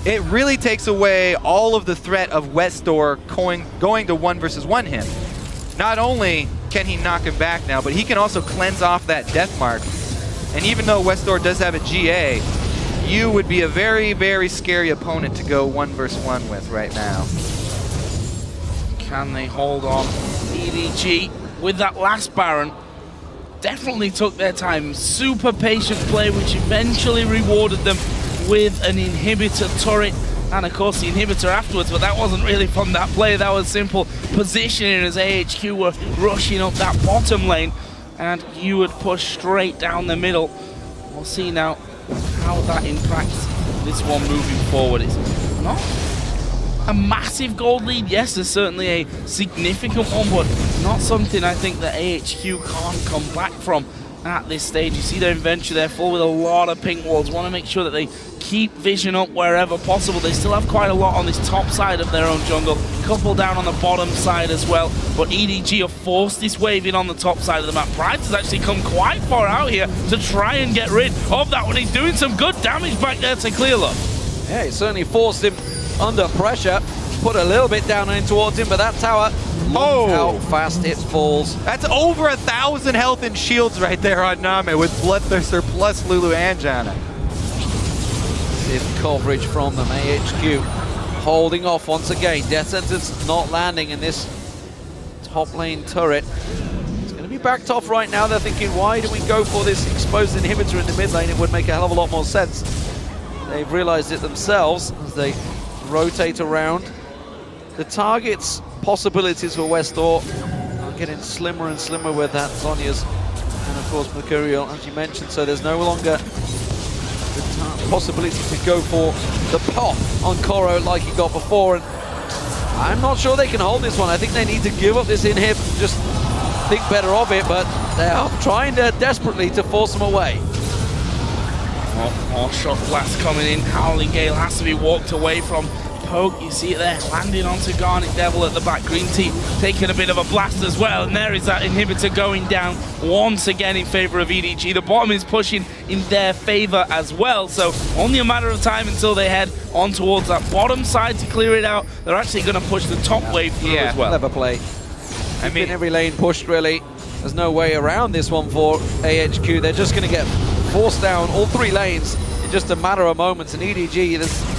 S2: it really takes away all of the threat of Westdoor going to 1 versus 1 him. Not only can he knock him back now, but he can also cleanse off that death mark. And even though Westdoor does have a GA, Yu would be a very, very scary opponent to go 1 versus 1 with right now.
S1: Can they hold on? EDG with that last Baron definitely took their time. Super patient play, which eventually rewarded them with an inhibitor turret. And of course the inhibitor afterwards, but that wasn't really from that play. That was simple positioning as AHQ were rushing up that bottom lane. And you would push straight down the middle. We'll see now how that impacts this one moving forward. It's not a massive gold lead. Yes, there's certainly a significant one, but not something I think that AHQ can't come back from at this stage. You see their inventory there full with a lot of pink walls. Want to make sure that they keep vision up wherever possible. They still have quite a lot on this top side of their own jungle, couple down on the bottom side as well, but EDG have forced this wave in on the top side of the map. Pride has actually come quite far out here to try and get rid of that one. He's doing some good damage back there to Clearlove.
S3: Yeah, he certainly forced him under pressure, put a little bit down in towards him, but that tower, look how fast it falls.
S2: That's over 1,000 health and shields right there on Name with Bloodthirster plus Lulu and Janna.
S3: Coverage from them. AHQ holding off once again. Death Sentence not landing in this top lane turret. It's going to be backed off right now. They're thinking, why do we go for this exposed inhibitor in the mid lane? It would make a hell of a lot more sense. They've realized it themselves as they rotate around. The target's possibilities for Westor are getting slimmer and slimmer with that Zhonya's and of course Mercurial, as you mentioned, so there's no longer the possibility to go for the pop on Koro like he got before, and I'm not sure they can hold this one. I think they need to give up this inhib, just think better of it, but they are trying desperately to force them away.
S1: More shot blast coming in. Howling Gale has to be walked away from. Poke, you see it there, landing onto Garnet Devil at the back. Green team taking a bit of a blast as well, and there is that inhibitor going down once again in favor of EDG. The bottom is pushing in their favor as well, so only a matter of time until they head on towards that bottom side to clear it out. They're actually going to push the top wave through as well.
S3: Clever play. I mean, every lane pushed, really. There's no way around this one for AHQ. They're just going to get forced down all 3 lanes in just a matter of moments, and EDG is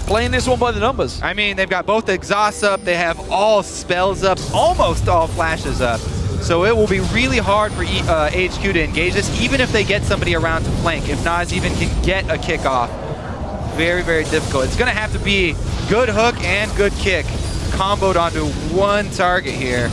S3: playing this one by the numbers.
S2: I mean, they've got both exhausts up, they have all spells up, almost all flashes up. So it will be really hard for AHQ to engage this, even if they get somebody around to flank. If Nas even can get a kick off, very, very difficult. It's going to have to be good hook and good kick comboed onto one target here.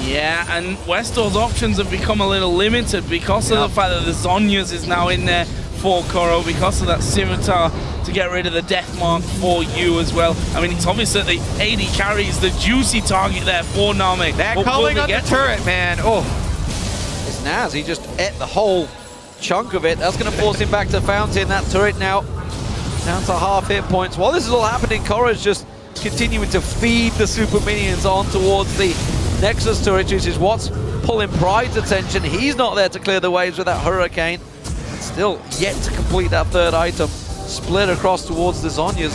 S1: Yeah, and Westor's options have become a little limited because of the fact that the Zhonya's is now in there for Koro, because of that Scimitar to get rid of the death mark for you as well. I mean, it's obvious that the AD carries the juicy target there for Name.
S2: That calling on the turret, man. Oh.
S3: It's Naz, he just ate the whole chunk of it. That's going to force him back to Fountain. That turret now down to half hit points. While this is all happening, Koro's just continuing to feed the super minions on towards the Nexus turret, which is what's pulling Pride's attention. He's not there to clear the waves with that Hurricane. Still yet to complete that 3rd item. Split across towards the Zhonya's.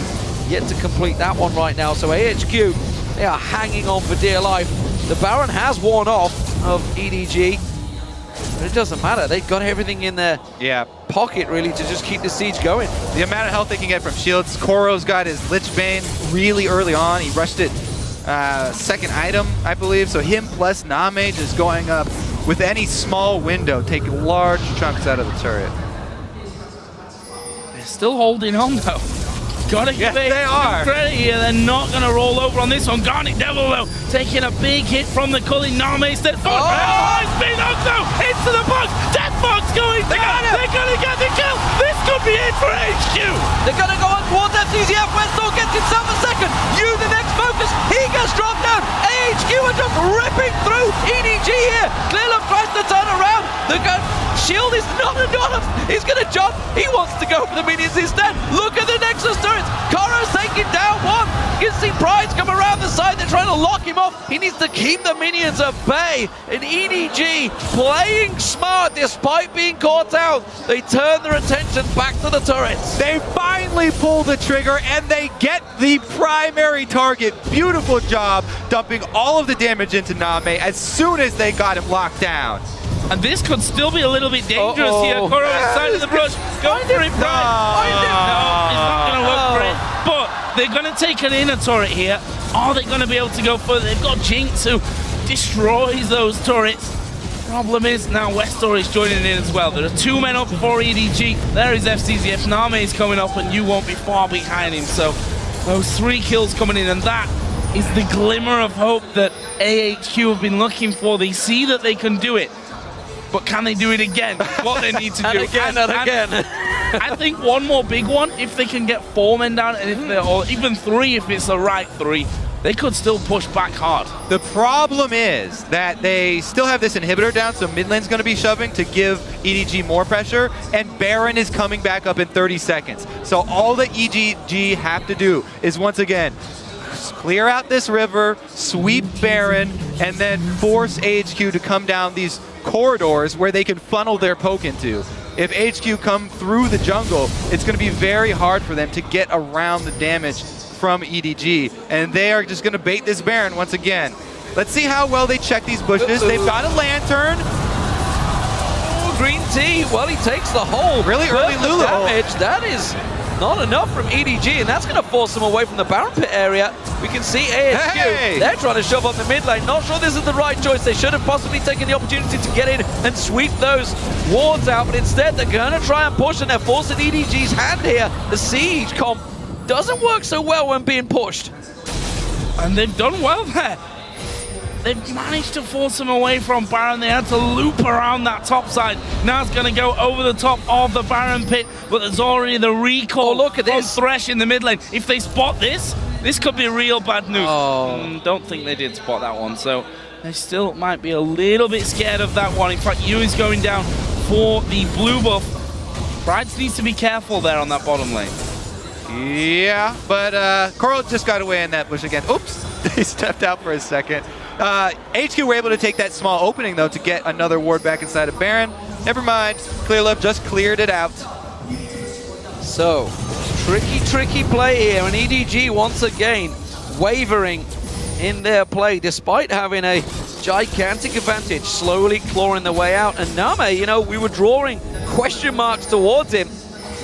S3: Yet to complete that one right now. So AHQ, they are hanging on for dear life. The Baron has worn off of EDG. But it doesn't matter. They've got everything in their pocket, really, to just keep the siege going.
S2: The amount of health they can get from shields. Koro's got his Lich Bane really early on. He rushed it 2nd item, I believe. So him plus Name just going up with any small window, taking large chunks out of the turret.
S1: They're still holding on, though. Gotta give it
S2: they are.
S1: credit here. They're not gonna roll over on this one. Garnet Devil, though, taking a big hit from the Culling. Name steps forward. Oh, it's been knocked though into the box. Deathmark's going down. They're gonna get the kill. This could be it for HQ.
S3: They're gonna go on towards FCZF. Westor gets himself a second. You, the next focus. He gets dropped down. AHQ are just ripping through EDG here. Clearlove tries to turn around. The gun shield is not enough. He's gonna jump. He wants to go for the minions instead. Look at the Nexus turrets. Koro's taking down one. You can see Pride's come around the side. They're trying to lock him off. He needs to keep the minions at bay. And EDG playing smart despite being caught out. They turn their attention back to the turrets.
S2: They finally pull the trigger and they get the primary target. Beautiful job dumping all of the damage into Name as soon as they got him locked down.
S1: And this could still be a little bit dangerous here. Koro inside of the brush. Go for it, Pride. No, it's not going to work for it. But they're going to take an inner turret here. Are they going to be able to go further? They've got Jinx who destroys those turrets. Problem is now Westor is joining in as well. There are 2 men up for EDG. There is FCZF. Name is coming up and you won't be far behind him. So those 3 kills coming in, and that is the glimmer of hope that AHQ have been looking for. They see that they can do it. But can they do it again? What they need to do.
S3: Again.
S1: I think one more big one, if they can get 4 men down, and if or even 3 if it's the right 3, they could still push back hard.
S2: The problem is that they still have this inhibitor down, so mid lane's going to be shoving to give EDG more pressure, and Baron is coming back up in 30 seconds. So all that EDG have to do is, once again, clear out this river, sweep Baron, and then force AHQ to come down these corridors where they can funnel their poke into. If HQ come through the jungle, it's going to be very hard for them to get around the damage from EDG, and they are just going to bait this Baron once again. Let's see how well they check these bushes. They've got a lantern.
S3: Oh, Green Tea, well, he takes the whole
S2: really early Lulu
S3: damage. That is not enough from EDG, and that's going to force them away from the Baron Pit area. We can see AHQ, they're trying to shove up the mid lane. Not sure this is the right choice. They should have possibly taken the opportunity to get in and sweep those wards out, but instead they're going to try and push, and they're forcing EDG's hand here. The siege comp doesn't work so well when being pushed.
S1: And they've done well there. They've managed to force him away from Baron. They had to loop around that top side. Now it's going to go over the top of the Baron pit, but there's already the recall.
S3: Oh, look at
S1: from
S3: this.
S1: Thresh in the mid lane. If they spot this, this could be real bad news.
S3: Oh.
S1: Don't think they did spot that one, so they still might be a little bit scared of that one. In fact, Yu is going down for the blue buff. Brides needs to be careful there on that bottom lane.
S2: Yeah, but Coral just got away in that bush again. Oops, they stepped out for a second. HQ were able to take that small opening, though, to get another ward back inside of Baron. Never mind, Clearlove just cleared it out.
S3: So, tricky play here, and EDG once again wavering in their play, despite having a gigantic advantage, slowly clawing their way out. And Name, you know, we were drawing question marks towards him.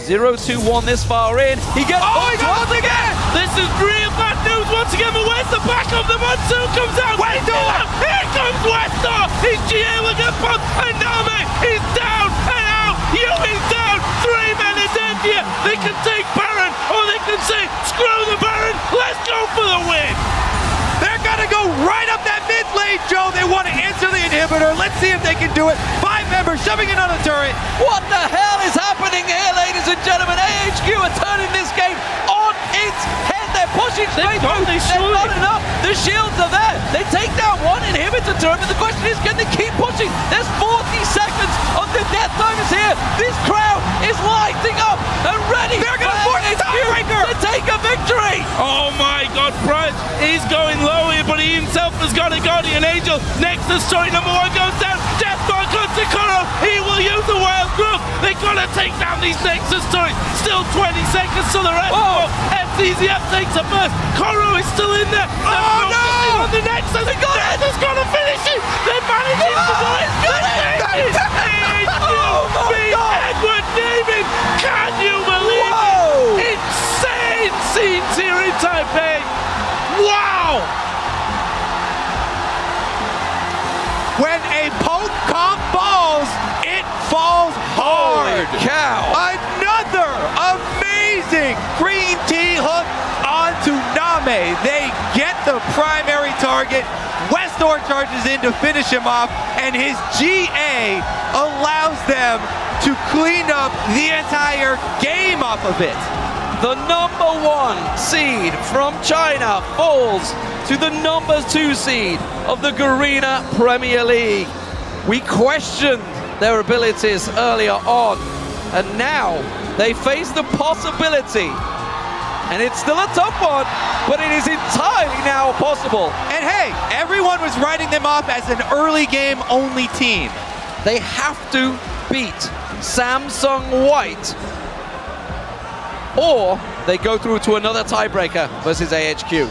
S3: 0-2-1 this far in. He gets
S1: he goes again! This is real bad news once again, but where's the backup? The monsoon comes out! Westor! Here comes Westor! His GA will get pumped, and Name is down and out! Yu is down! 3 men are dead here! They can take Baron, or they can say, screw the Baron, let's go for the win!
S2: They're gonna go right up that mid lane, Joe. They want to answer the inhibitor. Let's see if they can do it. 5 members shoving in on the turret.
S3: What the hell is happening here, ladies and gentlemen? AHQ are turning this game on its head. They're pushing straight through. They're not enough. The shields are there. They take down 1 inhibitor turret, but the question is, can they keep pushing? There's 40 seconds of the death time is here. This crowd is lighting up and ready.
S2: They're gonna force the tiebreaker
S3: to take a victory.
S1: Oh my God, Price, he's going low here, but he himself has got a Guardian Angel. Nexus story number 1 goes down. Deathmark on Takoro. He will use the wild growth. They gotta take down these Nexus stories. Still 20 seconds to the rest.
S3: Oh.
S1: FTZF takes a burst. Koro is still in there.
S2: Oh no!
S1: On the Nexus. Nexus gonna finish it. They're managing to do it.
S3: Oh my God!
S1: Edward David, can you believe
S3: Whoa.
S1: it? Insane scenes here in Taipei. Wow!
S2: When a poke comp falls, it falls hard.
S3: Holy cow!
S2: Another amazing green tea hook onto Name. They get the primary target. Westor charges in to finish him off, and his GA allows them to clean up the entire game off of it.
S3: The number 1 seed from China falls to the number 2 seed of the Garena Premier League. We questioned their abilities earlier on, and now they face the possibility, and it's still a tough one, but it is entirely now possible.
S2: And hey, everyone was writing them off as an early game only team.
S3: They have to beat Samsung White, or they go through to another tiebreaker versus AHQ.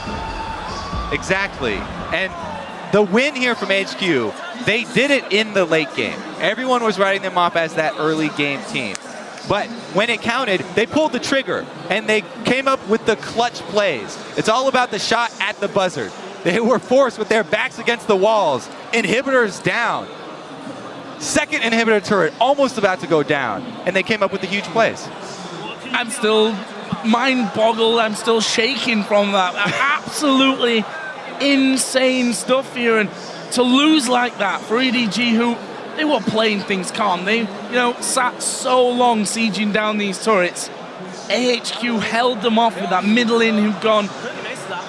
S2: Exactly. And the win here from HQ, they did it in the late game. Everyone was writing them off as that early game team. But when it counted, they pulled the trigger and they came up with the clutch plays. It's all about the shot at the buzzer. They were forced with their backs against the walls. Inhibitors down. Second inhibitor turret almost about to go down. And they came up with the huge plays.
S1: I'm still mind-boggled. I'm still shaking from that. Absolutely insane stuff here. And to lose like that for EDG, who they were playing things calm. They, sat so long sieging down these turrets. AHQ held them off with that middle in who'd gone.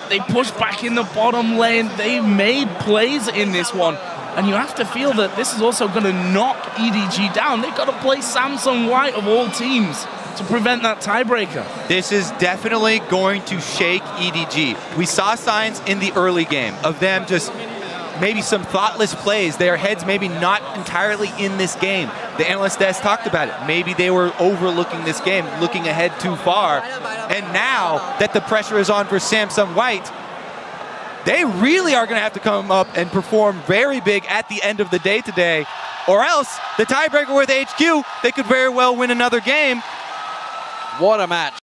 S1: They pushed back in the bottom lane. They made plays in this one. And you have to feel that this is also going to knock EDG down. They've got to play Samsung White of all teams to prevent that tiebreaker.
S2: This is definitely going to shake EDG. We saw signs in the early game of them just maybe some thoughtless plays. Their heads maybe not entirely in this game. The analyst desk talked about it. Maybe they were overlooking this game, looking ahead too far. And now that the pressure is on for Samsung White, they really are going to have to come up and perform very big at the end of the day today, or else the tiebreaker with HQ, they could very well win another game.
S3: What a match.